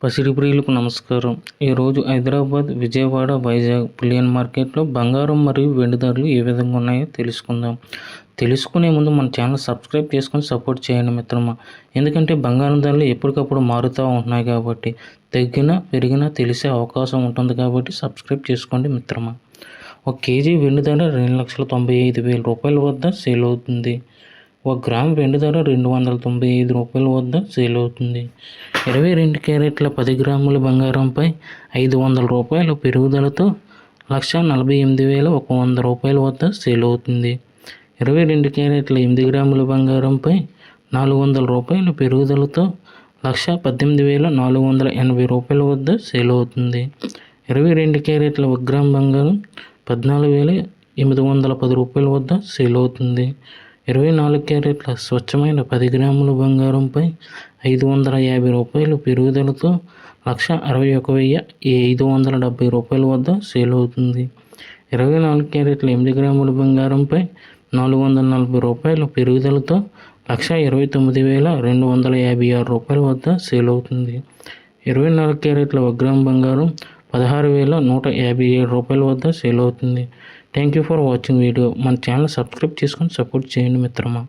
పసిడి ప్రియులకు నమస్కారం. ఈరోజు హైదరాబాద్, విజయవాడ, వైజాగ్ బులియన్ మార్కెట్లో బంగారం మరియు వెండి ధరలు ఏ విధంగా ఉన్నాయో తెలుసుకుందాం. తెలుసుకునే ముందు మన ఛానల్ సబ్స్క్రైబ్ చేసుకొని సపోర్ట్ చేయండి మిత్రమా. ఎందుకంటే బంగారం ధరలు ఎప్పటికప్పుడు మారుతూ ఉంటున్నాయి కాబట్టి తగ్గినా పెరిగినా తెలిసే అవకాశం ఉంటుంది కాబట్టి సబ్స్క్రైబ్ చేసుకోండి మిత్రమా. 1 కేజీ వెండి ధర 2,95,000 రూపాయల వద్ద సేల్ అవుతుంది. 1 గ్రామ్ వెండి ధర 295 రూపాయల వద్ద సేల్ అవుతుంది. 22 క్యారెట్ల 10 గ్రాముల బంగారంపై 500 రూపాయలు పెరుగుదలతో 1,48,100 రూపాయల వద్ద సేల్ అవుతుంది. 22 క్యారెట్ల 8 గ్రాముల బంగారంపై 400 రూపాయలు పెరుగుదలతో 1,18,480 రూపాయల వద్ద సేల్ అవుతుంది. 22 క్యారెట్ల 1 గ్రామ్ బంగారం 14,810 రూపాయల వద్ద సేల్ అవుతుంది. 24 క్యారెట్ల స్వచ్ఛమైన 10 గ్రాముల బంగారంపై 550 రూపాయలు పెరుగుదలతో 1,61,570 రూపాయల వద్ద సేల్ అవుతుంది. 24 క్యారెట్ల 8 గ్రాముల బంగారంపై 440 రూపాయలు పెరుగుదలతో 1,29,256 రూపాయల వద్ద సేల్ అవుతుంది. 24 క్యారెట్ల 1 గ్రామ్ బంగారం 16,157 రూపాయల వద్ద సేల్ అవుతుంది. Thank you for watching video. మన ఛానల్ సబ్స్క్రైబ్ చేసుకొని సపోర్ట్ చేయండి మిత్రమా.